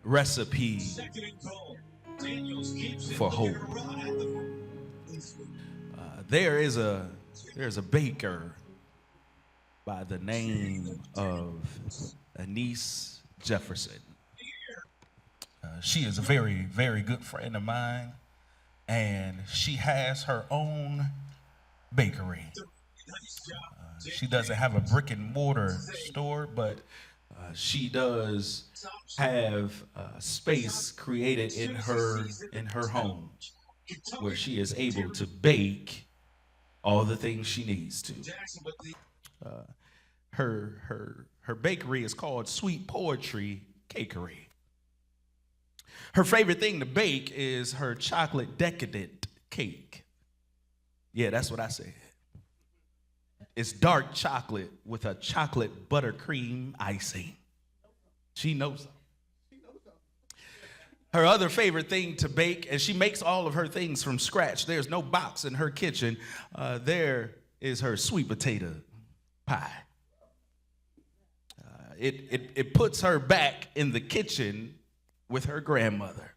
recipe for hope. There is a there's a baker by the name of Anise Jefferson. She is a very, very good friend of mine, and she has her own bakery. She doesn't have a brick and mortar store, but she does have space created in her home where she is able to bake all the things she needs to. Her bakery is called Sweet Poetry Cakery. Her favorite thing to bake is her chocolate decadent cake. Yeah, that's what I said. It's dark chocolate with a chocolate buttercream icing. She knows. Her other favorite thing to bake, and she makes all of her things from scratch. There's no box in her kitchen. There is her sweet potato pie. It puts her back in the kitchen with her grandmother.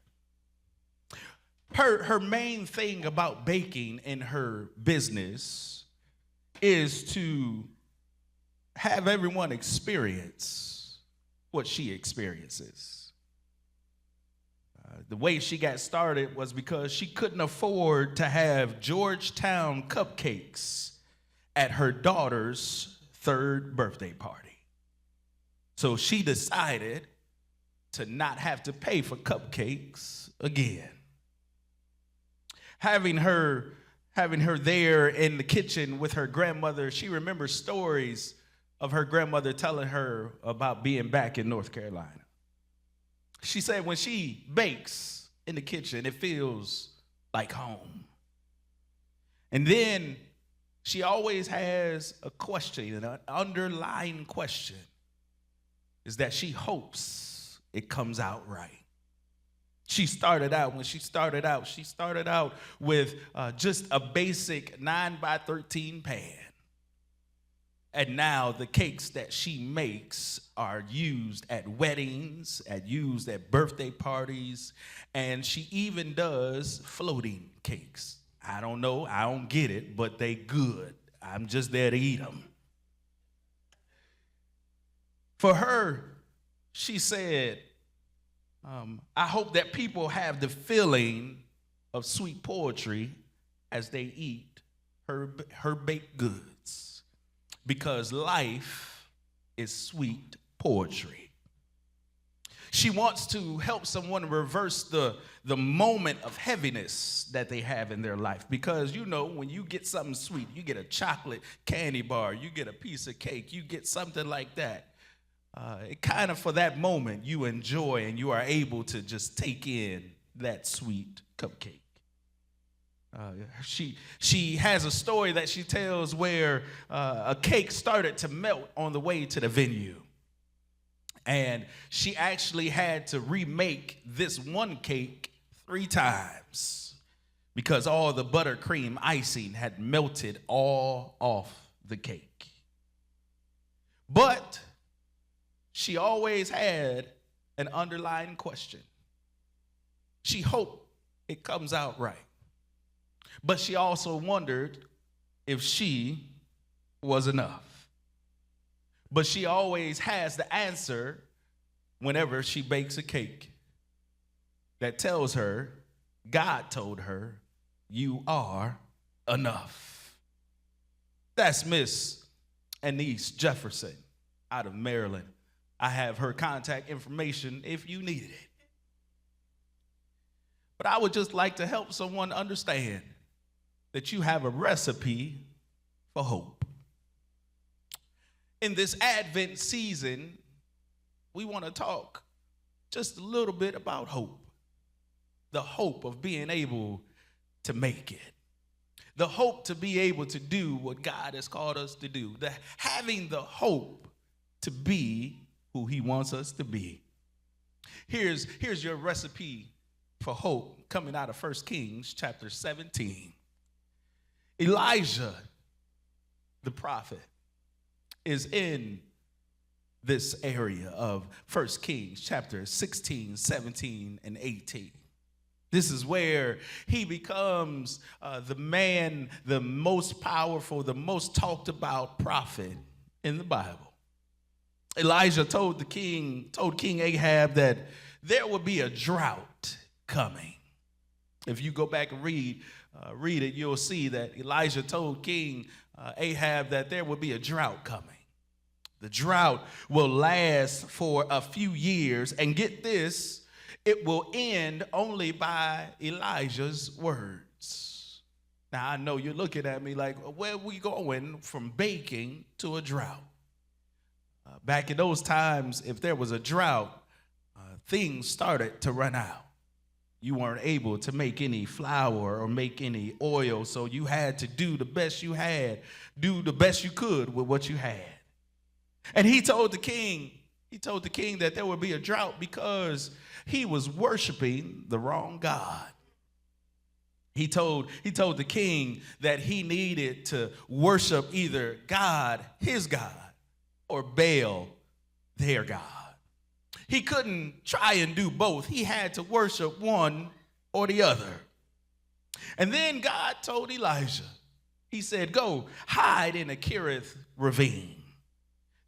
Her main thing about baking in her business is to have everyone experience what she experiences. The way she got started was because she couldn't afford to have Georgetown cupcakes at her daughter's third birthday party. So she decided to not have to pay for cupcakes again. Having her there in the kitchen with her grandmother, she remembers stories of her grandmother telling her about being back in North Carolina. She said when she bakes in the kitchen, it feels like home. And then she always has a question, an underlying question, is that she hopes it comes out right. When she started out with just a basic 9x13 pan. And now the cakes that she makes are used at weddings, used at birthday parties, and she even does floating cakes. I don't know, I don't get it, but they good. I'm just there to eat them. For her, she said, I hope that people have the feeling of sweet poetry as they eat her baked goods, because life is sweet poetry. She wants to help someone reverse the moment of heaviness that they have in their life, because you know when you get something sweet, you get a chocolate candy bar, you get a piece of cake, you get something like that. It kind of, for that moment, you enjoy and you are able to just take in that sweet cupcake. She has a story that she tells where a cake started to melt on the way to the venue. And she actually had to remake this one cake 3 times because all the buttercream icing had melted all off the cake. But she always had an underlying question. She hoped it comes out right. But she also wondered if she was enough. But she always has the answer whenever she bakes a cake that tells her, God told her, you are enough. That's Miss Anise Jefferson out of Maryland. I have her contact information if you needed it. But I would just like to help someone understand that you have a recipe for hope. In this Advent season, we want to talk just a little bit about hope. The hope of being able to make it. The hope to be able to do what God has called us to do. Having the hope to be who he wants us to be. Here's your recipe for hope coming out of 1 Kings chapter 17. Elijah, the prophet, is in this area of 1 Kings chapter 16, 17, and 18. This is where he becomes the man, the most powerful, the most talked about prophet in the Bible. Elijah told King Ahab that there would be a drought coming. If you go back and read it, you'll see that Elijah told King Ahab that there would be a drought coming. The drought will last for a few years, and get this, it will end only by Elijah's words. Now, I know you're looking at me like, where are we going from baking to a drought? Back in those times, if there was a drought, things started to run out. You weren't able to make any flour or make any oil, so you had to do the best you had, do the best you could with what you had. And he told the king that there would be a drought because he was worshiping the wrong God. He told the king that he needed to worship either God, his God, or Baal, their God. He couldn't try and do both. He had to worship one or the other. And then God told Elijah, he said, go hide in a Kerith ravine.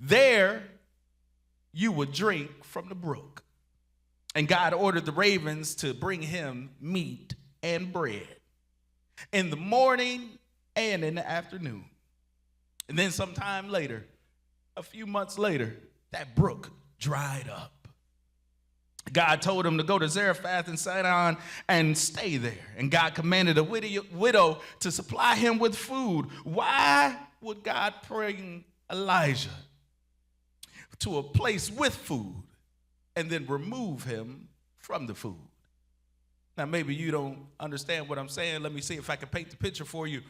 There you would drink from the brook. And God ordered the ravens to bring him meat and bread in the morning and in the afternoon. And then sometime later, a few months later, that brook dried up. God told him to go to Zarephath and Sidon and stay there. And God commanded a widow to supply him with food. Why would God bring Elijah to a place with food and then remove him from the food? Now, maybe you don't understand what I'm saying. Let me see if I can paint the picture for you.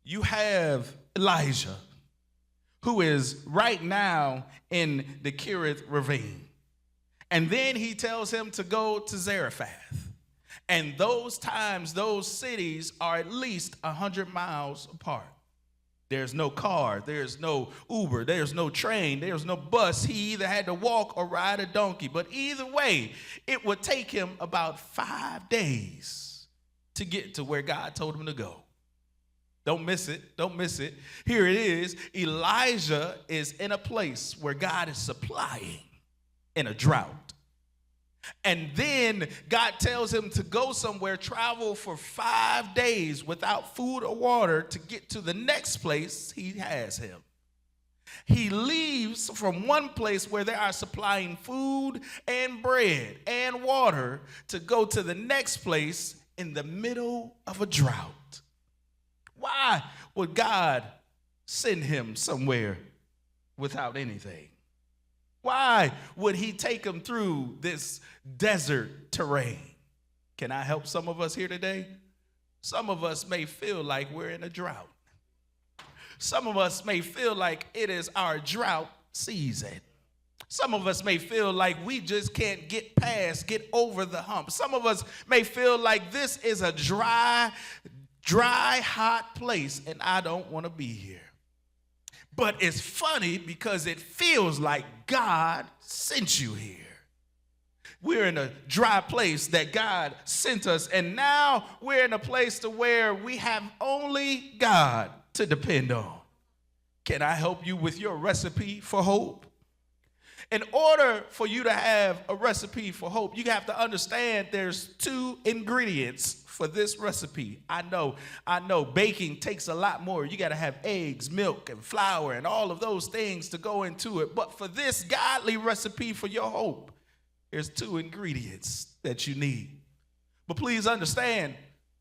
You have Elijah, who is right now in the Kerith ravine. And then he tells him to go to Zarephath. And those cities are at least 100 miles apart. There's no car, there's no Uber, there's no train, there's no bus. He either had to walk or ride a donkey. But either way, it would take him about 5 days to get to where God told him to go. Don't miss it. Don't miss it. Here it is. Elijah is in a place where God is supplying in a drought. And then God tells him to go somewhere, travel for 5 days without food or water to get to the next place he has him. He leaves from one place where they are supplying food and bread and water to go to the next place in the middle of a drought. Why would God send him somewhere without anything? Why would he take him through this desert terrain? Can I help some of us here today? Some of us may feel like we're in a drought. Some of us may feel like it is our drought season. Some of us may feel like we just can't get over the hump. Some of us may feel like this is a dry, hot place, and I don't want to be here. But it's funny because it feels like God sent you here. We're in a dry place that God sent us, and now we're in a place to where we have only God to depend on. Can I help you with your recipe for hope? In order for you to have a recipe for hope, you have to understand there's 2 ingredients for this recipe. I know baking takes a lot more. You got to have eggs, milk, and flour, and all of those things to go into it. But for this godly recipe for your hope, there's 2 ingredients that you need. But please understand,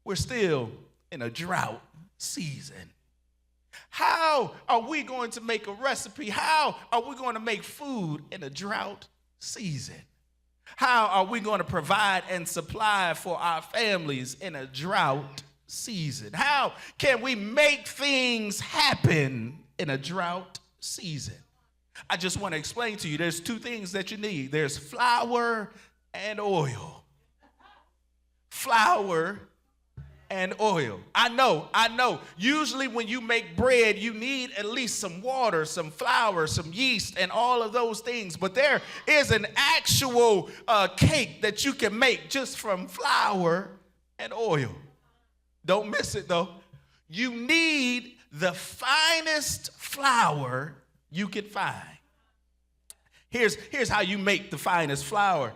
we're still in a drought season. How are we going to make a recipe? How are we going to make food in a drought season? How are we going to provide and supply for our families in a drought season? How can we make things happen in a drought season? I just want to explain to you, there's 2 things that you need. There's flour and oil. Flour and oil. I know. Usually when you make bread, you need at least some water, some flour, some yeast, and all of those things. But there is an actual cake that you can make just from flour and oil. Don't miss it, though. You need the finest flour you can find. Here's how you make the finest flour.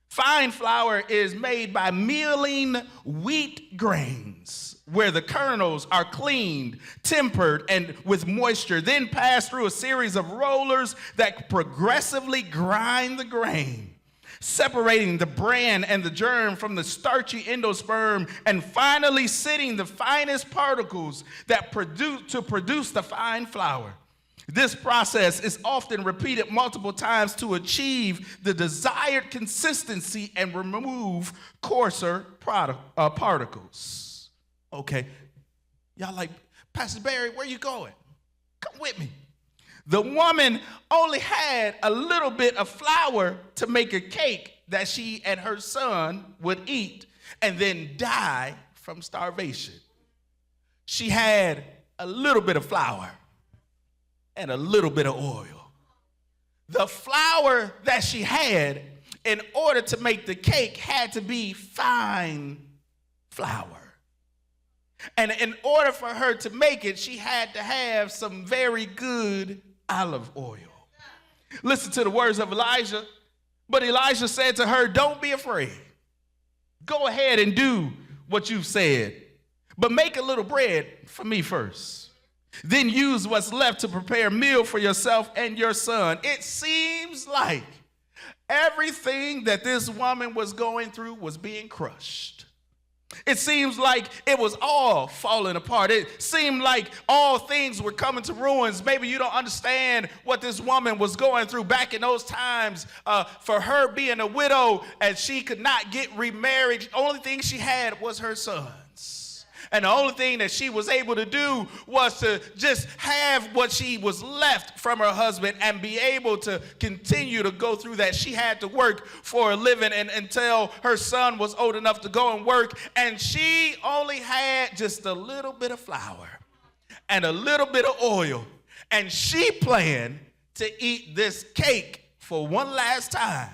Fine flour is made by milling wheat grains, where the kernels are cleaned, tempered, and with moisture, then passed through a series of rollers that progressively grind the grain, separating the bran and the germ from the starchy endosperm, and finally sitting the finest particles that produce the fine flour. This process is often repeated multiple times to achieve the desired consistency and remove coarser particles. Okay, y'all like, Pastor Barry, where you going? Come with me. The woman only had a little bit of flour to make a cake that she and her son would eat and then die from starvation. She had a little bit of flour and a little bit of oil. The flour that she had, in order to make the cake, had to be fine flour. And in order for her to make it, she had to have some very good olive oil. Listen to the words of Elijah. But Elijah said to her, "Don't be afraid. Go ahead and do what you've said, but make a little bread for me first. Then use what's left to prepare a meal for yourself and your son." It seems like everything that this woman was going through was being crushed. It seems like it was all falling apart. It seemed like all things were coming to ruins. Maybe you don't understand what this woman was going through back in those times. For her being a widow and she could not get remarried, the only thing she had was her sons. And the only thing that she was able to do was to just have what she was left from her husband and be able to continue to go through that. She had to work for a living until her son was old enough to go and work. And she only had just a little bit of flour and a little bit of oil. And she planned to eat this cake for one last time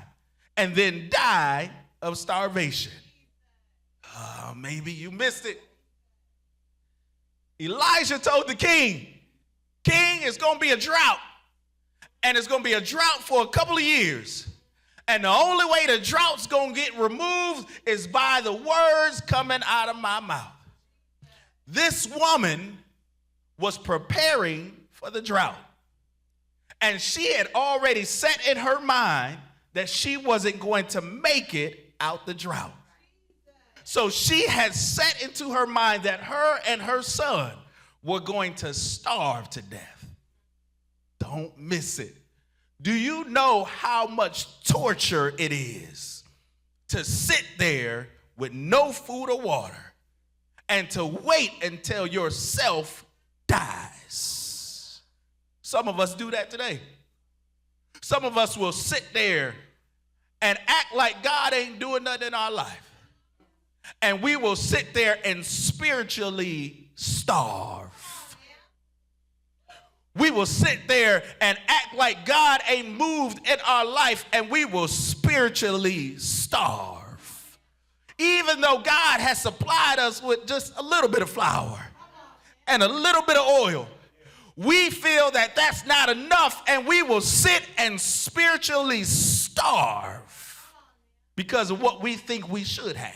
and then die of starvation. Maybe you missed it. Elijah told the king, it's going to be a drought. And it's going to be a drought for a couple of years. And the only way the drought's going to get removed is by the words coming out of my mouth. This woman was preparing for the drought. And she had already set in her mind that she wasn't going to make it out the drought. So she had set into her mind that her and her son were going to starve to death. Don't miss it. Do you know how much torture it is to sit there with no food or water and to wait until yourself dies? Some of us do that today. Some of us will sit there and act like God ain't doing nothing in our life. And we will sit there and spiritually starve. We will sit there and act like God ain't moved in our life, and we will spiritually starve. Even though God has supplied us with just a little bit of flour and a little bit of oil, we feel that that's not enough, and we will sit and spiritually starve because of what we think we should have.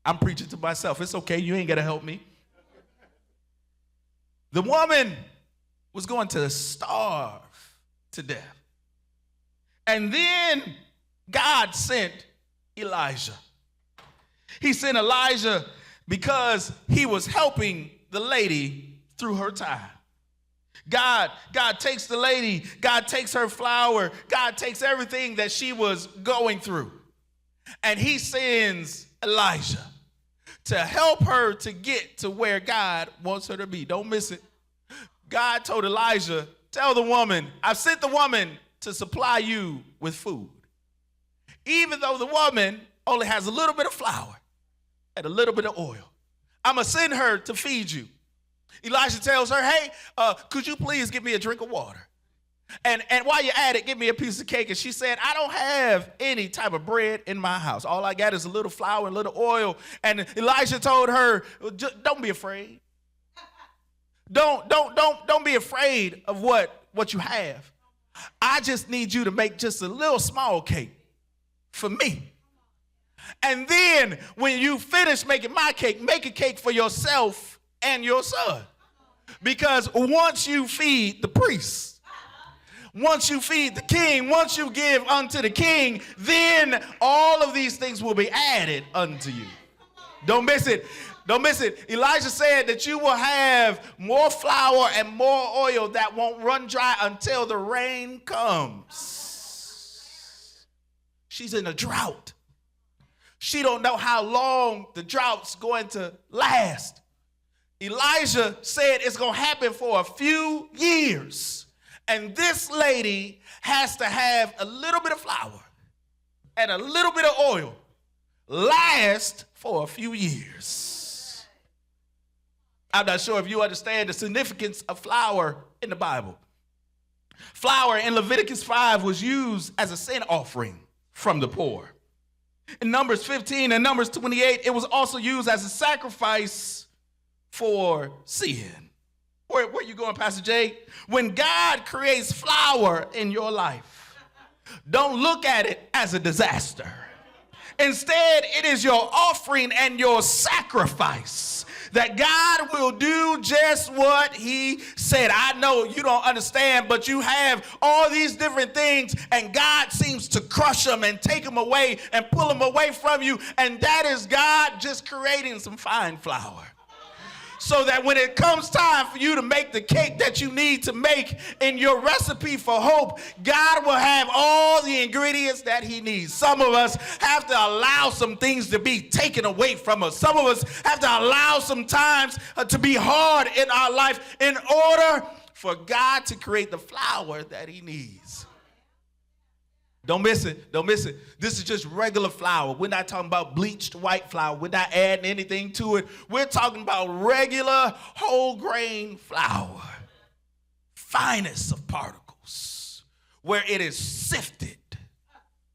I'm preaching to myself. It's okay. You ain't got to help me. The woman was going to starve to death. And then God sent Elijah. He sent Elijah because he was helping the lady through her time. God takes the lady. God takes her flour. God takes everything that she was going through. And he sends Elijah to help her to get to where God wants her to be. Don't miss it. God told Elijah, tell the woman, I've sent the woman to supply you with food. Even though the woman only has a little bit of flour and a little bit of oil. I'm going to send her to feed you. Elijah tells her, hey, could you please give me a drink of water? And while you're at it, give me a piece of cake. And she said, I don't have any type of bread in my house. All I got is a little flour and a little oil. And Elijah told her, don't be afraid. Don't be afraid of what you have. I just need you to make just a little small cake for me. And then when you finish making my cake, make a cake for yourself and your son. Because once you feed the priests, once you feed the king, once you give unto the king, then all of these things will be added unto you. Don't miss it. Don't miss it. Elijah said that you will have more flour and more oil that won't run dry until the rain comes. She's in a drought. She don't know how long the drought's going to last. Elijah said it's going to happen for a few years. And this lady has to have a little bit of flour and a little bit of oil last for a few years. I'm not sure if you understand the significance of flour in the Bible. Flour in Leviticus 5 was used as a sin offering from the poor. In Numbers 15 and Numbers 28, it was also used as a sacrifice for sin. Where are you going, Pastor Jay? When God creates flour in your life, don't look at it as a disaster. Instead, it is your offering and your sacrifice that God will do just what he said. I know you don't understand, but you have all these different things, and God seems to crush them and take them away and pull them away from you, and that is God just creating some fine flour. So that when it comes time for you to make the cake that you need to make in your recipe for hope, God will have all the ingredients that he needs. Some of us have to allow some things to be taken away from us. Some of us have to allow some times to be hard in our life in order for God to create the flour that he needs. Don't miss it. Don't miss it. This is just regular flour. We're not talking about bleached white flour. We're not adding anything to it. We're talking about regular whole grain flour. Finest of particles, where it is sifted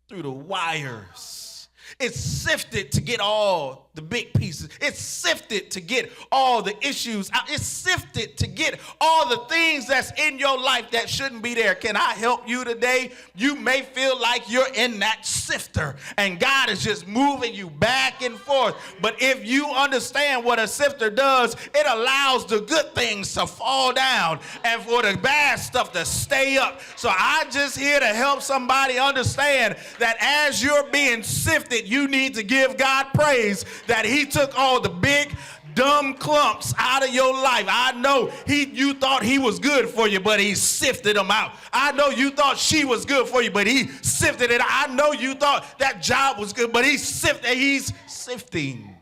through the wires. It's sifted to get all the big pieces. It's sifted to get all the issues out. It's sifted to get all the things that's in your life that shouldn't be there. Can I help you today? You may feel like you're in that sifter and God is just moving you back and forth. But if you understand what a sifter does, it allows the good things to fall down and for the bad stuff to stay up. So I'm just here to help somebody understand that as you're being sifted, you need to give God praise that he took all the big dumb clumps out of your life. I know you thought he was good for you, but he sifted them out. I know you thought she was good for you, but he sifted it out. I know you thought that job was good, but he's sifting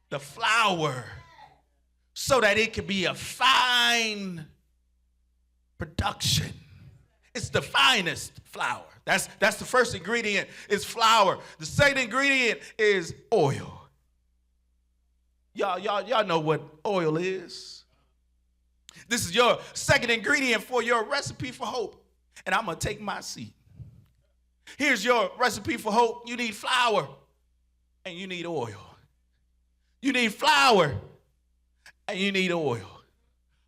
the flour so that it can be a fine production. It's the finest flour. That's the first ingredient is flour. The second ingredient is oil. Y'all know what oil is. This is your second ingredient for your recipe for hope. And I'm going to take my seat. Here's your recipe for hope. You need flour and you need oil. You need flour and you need oil.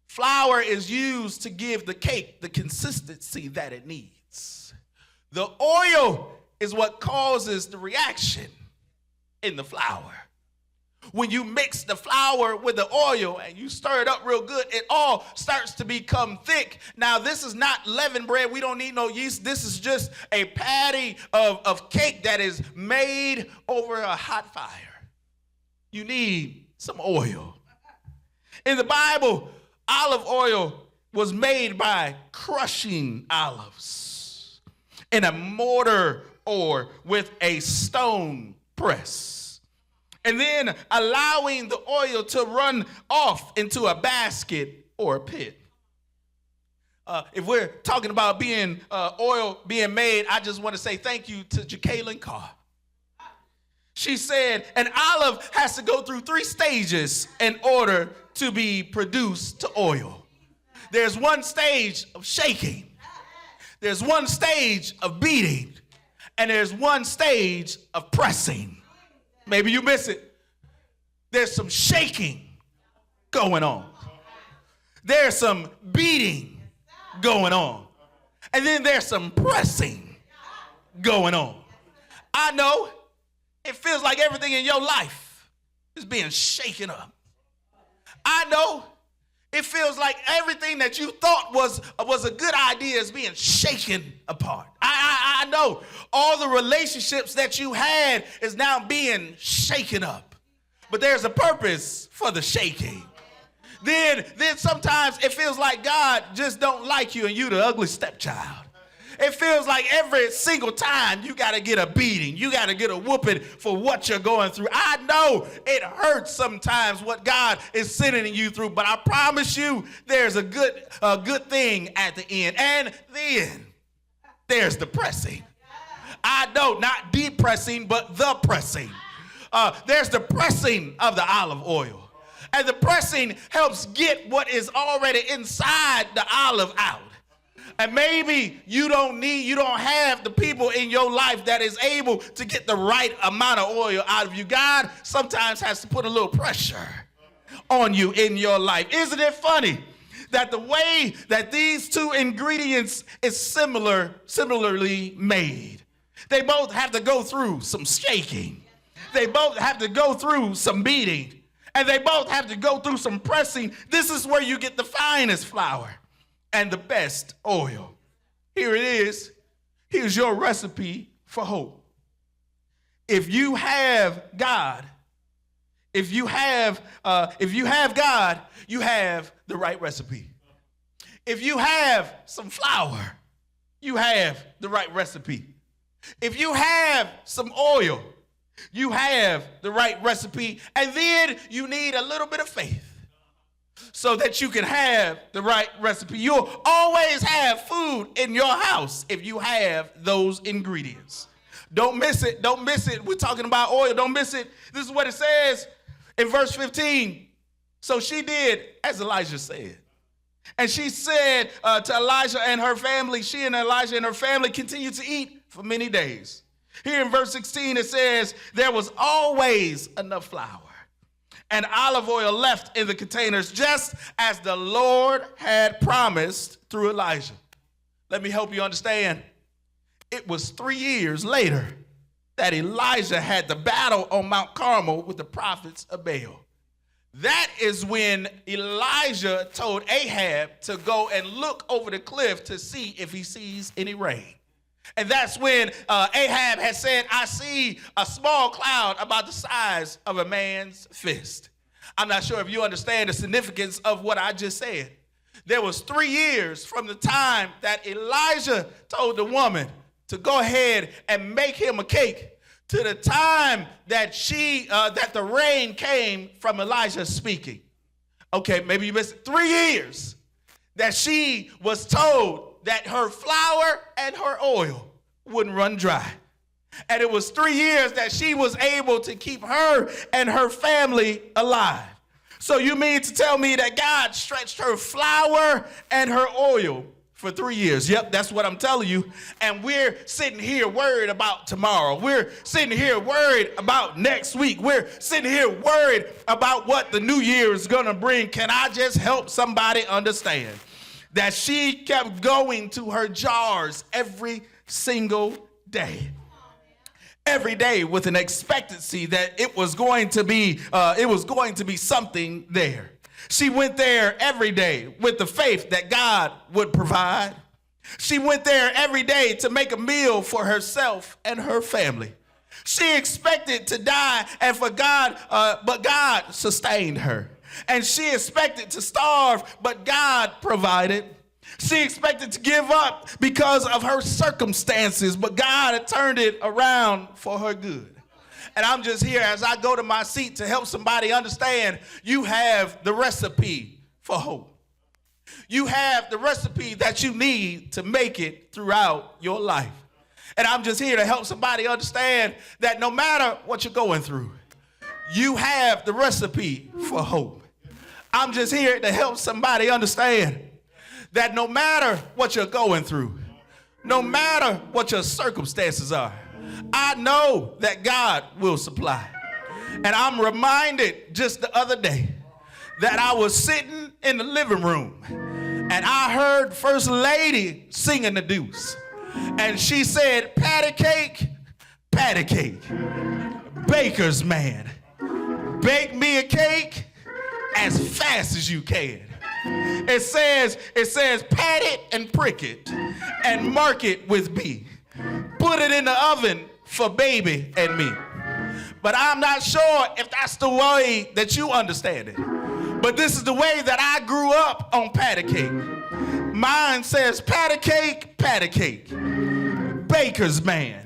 Flour is used to give the cake the consistency that it needs. The oil is what causes the reaction in the flour. When you mix the flour with the oil and you stir it up real good, it all starts to become thick. Now, this is not leavened bread. We don't need no yeast. This is just a patty of cake that is made over a hot fire. You need some oil. In the Bible, olive oil was made by crushing olives in a mortar or with a stone press, and then allowing the oil to run off into a basket or a pit. If we're talking about oil being made, I just want to say thank you to Jacqueline Carr. She said an olive has to go through 3 stages in order to be produced to oil. There's one stage of shaking. There's one stage of beating. And there's one stage of pressing. Maybe you miss it. There's some shaking going on. There's some beating going on. And then there's some pressing going on. I know it feels like everything in your life is being shaken up. I know it feels like everything that you thought was a good idea is being shaken apart. I know all the relationships that you had is now being shaken up. But there's a purpose for the shaking. Then sometimes it feels like God just don't like you and you the ugly stepchild. It feels like every single time you got to get a beating. You got to get a whooping for what you're going through. I know it hurts sometimes what God is sending you through, but I promise you there's a good thing at the end. And then there's the pressing. I know, not depressing, but the pressing. There's the pressing of the olive oil. And the pressing helps get what is already inside the olive out. And maybe you don't have the people in your life that is able to get the right amount of oil out of you. God sometimes has to put a little pressure on you in your life. Isn't it funny that the way that these 2 ingredients is similarly made? They both have to go through some shaking. They both have to go through some beating. And they both have to go through some pressing. This is where you get the finest flour and the best oil. Here it is. Here's your recipe for hope. If you have God, if you have God, you have the right recipe. If you have some flour, you have the right recipe. If you have some oil, you have the right recipe. And then you need a little bit of faith so that you can have the right recipe. You'll always have food in your house if you have those ingredients. Don't miss it. Don't miss it. We're talking about oil. Don't miss it. This is what it says in verse 15. So she did as Elijah said. And she said to Elijah and her family, she and Elijah and her family continued to eat for many days. Here in verse 16, it says, there was always enough flour and olive oil left in the containers, just as the Lord had promised through Elijah. Let me help you understand. It was 3 years later that Elijah had the battle on Mount Carmel with the prophets of Baal. That is when Elijah told Ahab to go and look over the cliff to see if he sees any rain. And that's when Ahab had said, I see a small cloud about the size of a man's fist. I'm not sure if you understand the significance of what I just said. There was 3 years from the time that Elijah told the woman to go ahead and make him a cake to the time that that the rain came from Elijah speaking. Okay, maybe you missed it. 3 years that she was told that her flour and her oil wouldn't run dry. And it was 3 years that she was able to keep her and her family alive. So you mean to tell me that God stretched her flour and her oil for 3 years? Yep, that's what I'm telling you. And we're sitting here worried about tomorrow. We're sitting here worried about next week. We're sitting here worried about what the new year is going to bring. Can I just help somebody understand that she kept going to her jars every single day? Every day with an expectancy that it was going to be something there. She went there every day with the faith that God would provide. She went there every day to make a meal for herself and her family. She expected to die, and but God sustained her. And she expected to starve, but God provided. She expected to give up because of her circumstances, but God had turned it around for her good. And I'm just here as I go to my seat to help somebody understand you have the recipe for hope. You have the recipe that you need to make it throughout your life. And I'm just here to help somebody understand that no matter what you're going through, you have the recipe for hope. I'm just here to help somebody understand that no matter what you're going through, no matter what your circumstances are, I know that God will supply. And I'm reminded just the other day that I was sitting in the living room and I heard First Lady singing the deuce. And she said, patty cake, baker's man, bake me a cake as fast as you can. It says, pat it and prick it and mark it with me. Put it in the oven for baby and me. But I'm not sure if that's the way that you understand it. But this is the way that I grew up on patty cake. Mine says patty cake, baker's man.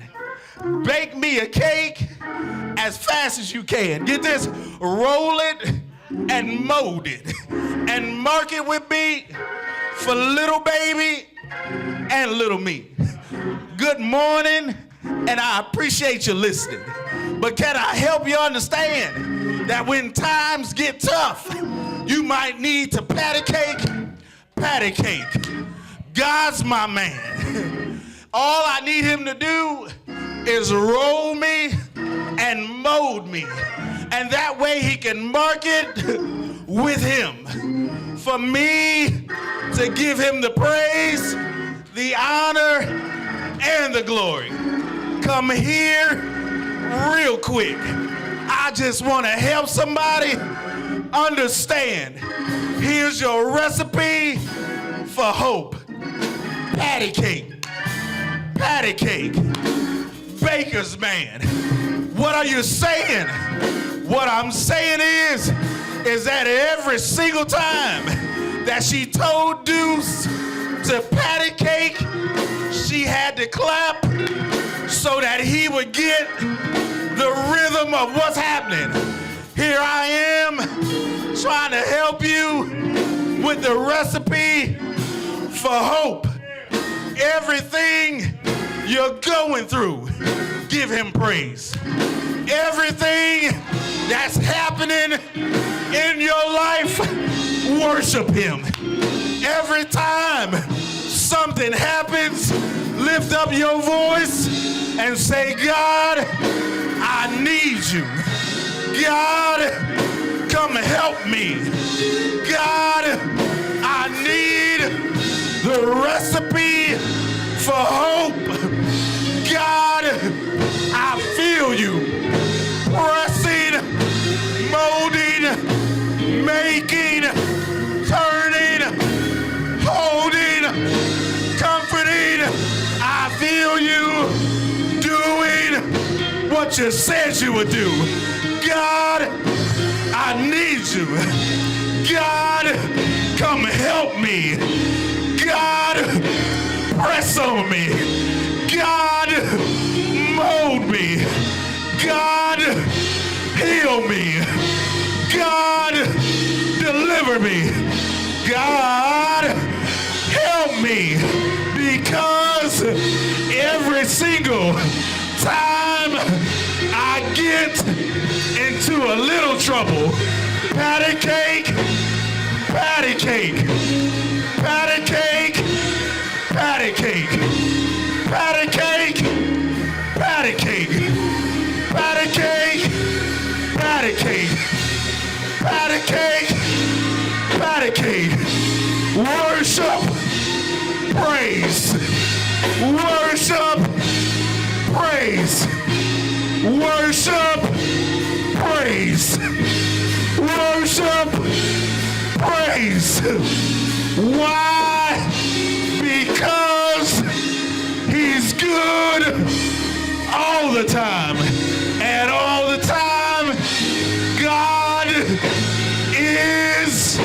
Bake me a cake as fast as you can. Get this, roll it and mold it and mark it with me for little baby and little me. Good morning, and I appreciate you listening. But can I help you understand that when times get tough, you might need to patty cake. God's my man. All I need him to do is roll me and mold me. And that way he can mark it with him. For me to give him the praise, the honor, and the glory. Come here real quick. I just want to help somebody understand. Here's your recipe for hope. Patty cake, baker's man. What are you saying? What I'm saying is that every single time that she told Deuce to patty cake, she had to clap so that he would get the rhythm of what's happening. Here I am trying to help you with the recipe for hope. Everything you're going through, give him praise. Everything that's happening in your life, worship him. Every time something happens, lift up your voice and say, God, I need you. God, come help me. God, I need the recipe for hope. God, I feel you. Pressing, molding, making, turning, holding, comforting. I feel you doing what you said you would do. God, I need you. God, come help me. God, press on me. God, mold me. God, heal me. God, deliver me. God, help me. Because every single time I get into a little trouble, patty cake, patty cake, patty cake, patty cake, patty cake, patty cake, patty cake, patty cake, patty cake, patty cake. Worship, praise, worship, praise, worship, praise, worship, praise. Why? Because he's good all the time. And all the time, God is.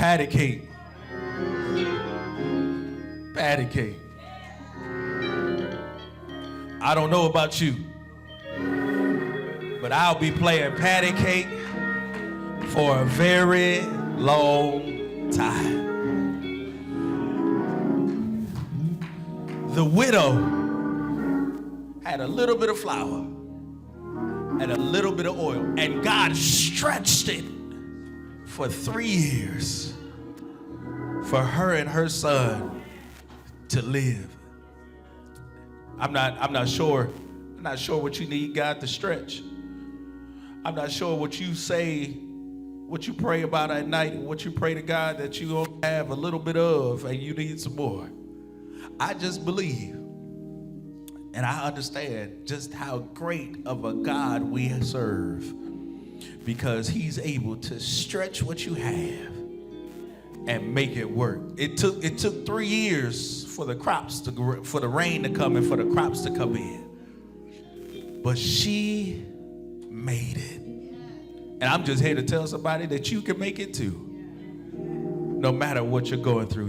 Patty cake. Patty cake. I don't know about you, but I'll be playing patty cake for a very long time. The widow had a little bit of flour and a little bit of oil, and God stretched it for 3 years for her and her son to live. I'm not sure what you need God to stretch. I'm not sure what you say, what you pray about at night, and what you pray to God that you don't have a little bit of and you need some more. I just believe and I understand just how great of a God we serve, because he's able to stretch what you have and make it work. It took 3 years for the rain to come and for the crops to come in. But she made it. And I'm just here to tell somebody that you can make it too, no matter what you're going through.